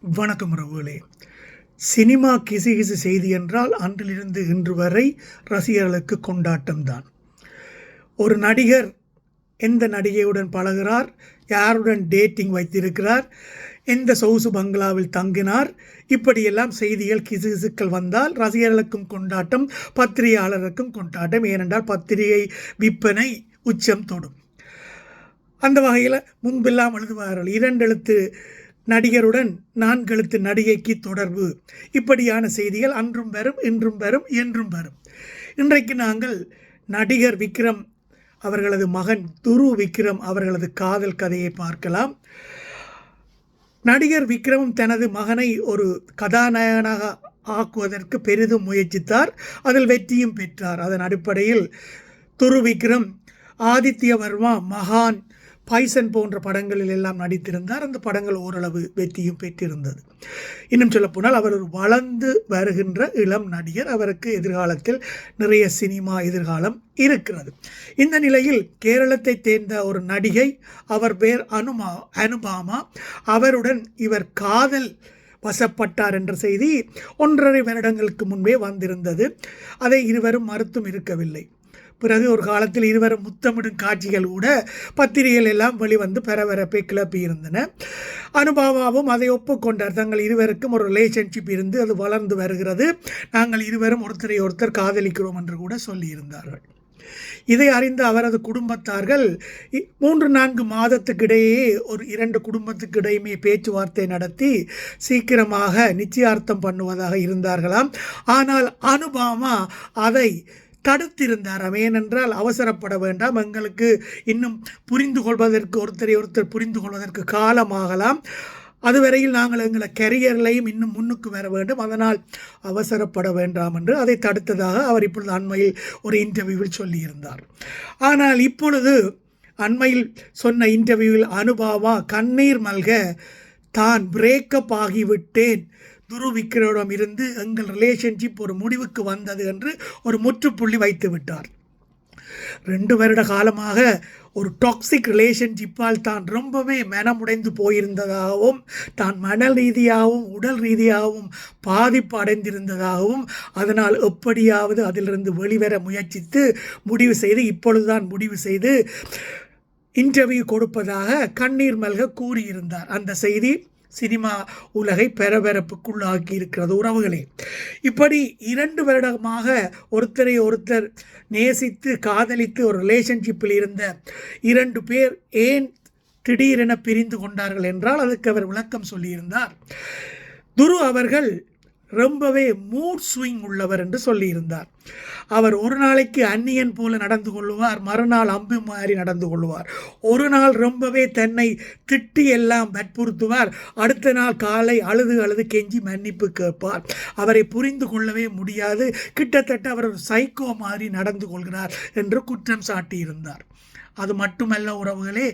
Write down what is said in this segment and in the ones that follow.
வணக்கம் உறவுகளே. சினிமா கிசுகிசு செய்தி என்றால் அன்றிலிருந்து இன்று வரை ரசிகர்களுக்கு கொண்டாட்டம்தான். ஒரு நடிகர் எந்த நடிகையுடன் பழகிறார், யாருடன் டேட்டிங் வைத்திருக்கிறார், எந்த சொகுசு பங்களாவில் தங்கினார், இப்படியெல்லாம் செய்திகள் கிசுகிசுக்கள் வந்தால் ரசிகர்களுக்கும் கொண்டாட்டம், பத்திரிகையாளருக்கும் கொண்டாட்டம். ஏனென்றால் பத்திரிகை விற்பனை உச்சம் தொடும். அந்த வகையில் முன்பெல்லாம் எழுதுவார்கள், 2 எழுத்து நடிகருடன் 4 எழுத்து நடிகைக்கு தொடர்பு. இப்படியான செய்திகள் அன்றும் வரும், இன்றும் வரும், என்றும் வரும். இன்றைக்கு நாங்கள் நடிகர் விக்ரம் அவர்களது மகன் துரு விக்ரம் அவர்களது காதல் கதையை பார்க்கலாம். நடிகர் விக்ரமும் தனது மகனை ஒரு கதாநாயகனாக ஆக்குவதற்கு பெரிதும் முயற்சித்தார். அதில் வெற்றியும் பெற்றார். அதன் அடிப்படையில் துரு விக்ரம் ஆதித்ய வர்மா, மகான், பைசன் போன்ற படங்களில் எல்லாம் நடித்திருந்தார். அந்த படங்கள் ஓரளவு வெற்றியும் பெற்றிருந்தது. இன்னும் சொல்லப்போனால் அவர் ஒரு வளர்ந்து வருகின்ற இளம் நடிகர். அவருக்கு எதிர்காலத்தில் நிறைய சினிமா எதிர்காலம் இருக்கிறது. இந்த நிலையில் கேரளத்தை சேர்ந்த ஒரு நடிகை, அவர் பேர் அனுபாமா, அவருடன் இவர் காதல் வசப்பட்டார் என்ற செய்தி 1.5 வருடங்களுக்கு முன்பே வந்திருந்தது. அதை இருவரும் மறுத்தும் இருக்கவில்லை. பிறகு ஒரு காலத்தில் இருவரும் முத்தமிடும் காட்சிகள் கூட பத்திரிகைகள் எல்லாம் வெளிவந்து பரபரப்பை கிளப்பியிருந்தன. அனுபாமாவும் அதை ஒப்புக்கொண்டார். தங்கள் இருவருக்கும் ஒரு ரிலேஷன்ஷிப் இருந்து அது வளர்ந்து வருகிறது, நாங்கள் இருவரும் ஒருத்தரை ஒருத்தர் காதலிக்கிறோம் என்று கூட சொல்லியிருந்தார்கள். இதை அறிந்த அவரது குடும்பத்தார்கள் 3-4 மாதத்துக்கிடையே ஒரு 2 குடும்பத்துக்கு இடையுமே பேச்சுவார்த்தை நடத்தி சீக்கிரமாக நிச்சயார்த்தம் பண்ணுவதாக இருந்தார்களாம். ஆனால் அனுபாமா அதை தடுத்திருந்தார். ஏனென்றால் அவசரப்பட வேண்டாம், எங்களுக்கு இன்னும் புரிந்து கொள்வதற்கு, ஒருத்தரை ஒருத்தர் புரிந்து கொள்வதற்கு காலமாகலாம், அதுவரையில் நாங்கள் எங்களை கரியர்லையும் இன்னும் முன்னுக்கு வர வேண்டும், அதனால் அவசரப்பட வேண்டாம் என்று அதை தடுத்ததாக அவர் இப்பொழுது அண்மையில் ஒரு இன்டர்வியூவில் சொல்லியிருந்தார். ஆனால் இப்பொழுது அண்மையில் சொன்ன இன்டர்வியூவில் அனுபாமா கண்ணீர் மல்க தான் பிரேக்கப் ஆகிவிட்டேன், துரு விக்ரமிடம் இருந்து எங்கள் ரிலேஷன்ஷிப் ஒரு முடிவுக்கு வந்தது என்று ஒரு முற்றுப்புள்ளி வைத்து விட்டார். 2 வருட காலமாக ஒரு டாக்ஸிக் ரிலேஷன்ஷிப்பால் தான் ரொம்பவே மனமுடைந்து போயிருந்ததாகவும், தான் மன ரீதியாகவும் உடல் ரீதியாகவும் பாதிப்பு அடைந்திருந்ததாகவும், அதனால் எப்படியாவது அதிலிருந்து வெளிவர முயற்சித்து இப்பொழுதுதான் முடிவு செய்து இன்டர்வியூ கொடுப்பதாக கண்ணீர் மல்க கூறியிருந்தார். அந்த செய்தி சினிமா உலகை பரபரப்புக்குள்ளாக்கி இருக்கிறது. உறவுகளே, இப்படி 2 வருடமாக ஒருத்தரை ஒருத்தர் நேசித்து காதலித்து ஒரு ரிலேஷன்ஷிப்பில் இருந்த 2 பேர் ஏன் திடீரென பிரிந்து கொண்டார்கள் என்றால் அதுக்கு அவர் விளக்கம் சொல்லியிருந்தார். துரு அவர்கள் ரொம்பவே மூட் ஸ்விங் உள்ளவர் என்று சொல்லியிருந்தார். அவர் ஒரு நாளைக்கு அந்நியன் போல நடந்து கொள்வார், மறுநாள் அம்பு மாறி நடந்து கொள்வார். ஒரு நாள் ரொம்பவே தன்னை திட்டி எல்லாம் வற்புறுத்துவார், அடுத்த நாள் காலை அழுது கெஞ்சி மன்னிப்பு கேட்பார். அவரை புரிந்து கொள்ளவே முடியாது, கிட்டத்தட்ட அவர் ஒரு சைக்கோ மாதிரி நடந்து கொள்கிறார் என்று குற்றம் சாட்டியிருந்தார். அது மட்டுமல்ல உறவுகளே,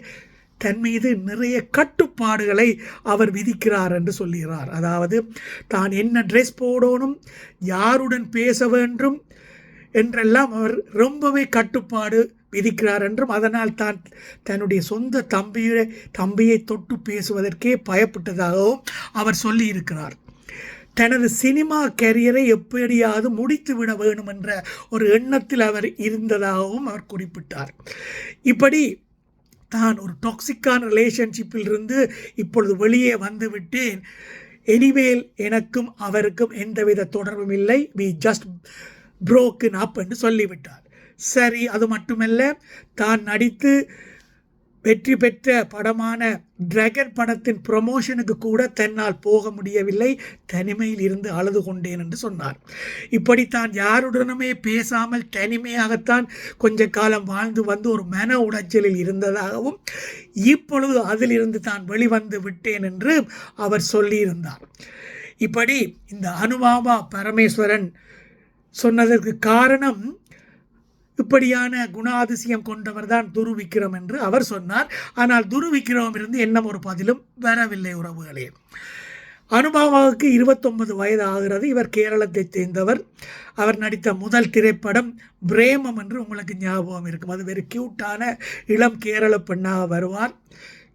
தன் மீது நிறைய கட்டுப்பாடுகளை அவர் விதிக்கிறார் என்று சொல்லுகிறார். அதாவது தான் என்ன ட்ரெஸ் போடணும், யாருடன் பேச வேண்டும் என்றெல்லாம் அவர் ரொம்பவே கட்டுப்பாடு விதிக்கிறார் என்றும், அதனால் தான் தன்னுடைய சொந்த தம்பியை தொட்டு பேசுவதற்கே பயப்பட்டதாகவும் அவர் சொல்லியிருக்கிறார். தனது சினிமா கரியரை எப்படியாவது முடித்து விட வேண்டும் என்ற ஒரு எண்ணத்தில் அவர் இருந்ததாகவும் அவர் குறிப்பிட்டார். இப்படி தான் ஒரு டாக்ஸிக்கான ரிலேஷன்ஷிப்பில் இருந்து இப்பொழுது வெளியே வந்து விட்டேன், எனிவேல் எனக்கும் அவருக்கும் எந்தவித தொடர்பும் இல்லை, வி ஜஸ்ட் broken up என்று சொல்லிவிட்டார். சரி, அது மட்டுமல்ல, தான் நடித்து வெற்றி பெற்ற படமான டிராகன் படத்தின் ப்ரொமோஷனுக்கு கூட தன்னால் போக முடியவில்லை, தனிமையில் இருந்து அழுது கொண்டேன் என்று சொன்னார். இப்படி தான் யாருடனுமே பேசாமல் தனிமையாகத்தான் கொஞ்ச காலம் வாழ்ந்து வந்து ஒரு மன உளைச்சலில் இருந்ததாகவும், இப்பொழுது அதிலிருந்து தான் வெளிவந்து விட்டேன் என்று அவர் சொல்லியிருந்தார். இப்படி இந்த அனுபாமா பரமேஸ்வரன் சொன்னதற்கு காரணம், இப்படியான குணாதிசயம் கொண்டவர் தான் துரு விக்ரம் என்று அவர் சொன்னார். ஆனால் துரு விக்ரம் இருந்து என்ன ஒரு பதிலும் வரவில்லை. உறவுகளே, அனுபாமாவுக்கு 29 வயது ஆகிறது. இவர் கேரளத்தை சேர்ந்தவர். அவர் நடித்த முதல் திரைப்படம் பிரேமம் என்று உங்களுக்கு ஞாபகம் இருக்கும். அது வெறும் கியூட்டான இளம் கேரள பெண்ணாக வருவார்.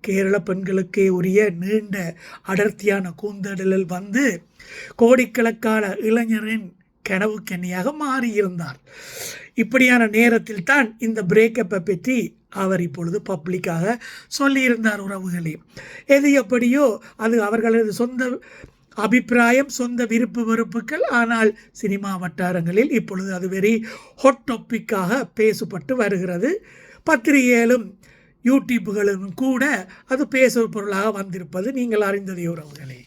கேரள பெண்களுக்கே உரிய நீண்ட அடர்த்தியான கூந்தலில் வந்து கோடிக்கணக்கான இளைஞரின் கனவு கன்னியாக மாறியிருந்தார். இப்படியான நேரத்தில் தான் இந்த பிரேக்கப்பை பற்றி அவர் இப்பொழுது பப்ளிக்காக சொல்லியிருந்தார். உறவுகளே, எது எப்படியோ அது அவர்களது சொந்த அபிப்பிராயம், சொந்த விருப்பு வெறுப்புகள். ஆனால் சினிமா வட்டாரங்களில் இப்பொழுது அது வெரி ஹாட் டாப்பிக்காக பேசப்பட்டு வருகிறது. பத்திரிகையிலும் யூடியூப்புகளிலும் கூட அது பேசு பொருளாக வந்திருப்பது நீங்கள் அறிந்ததே உறவுகளே.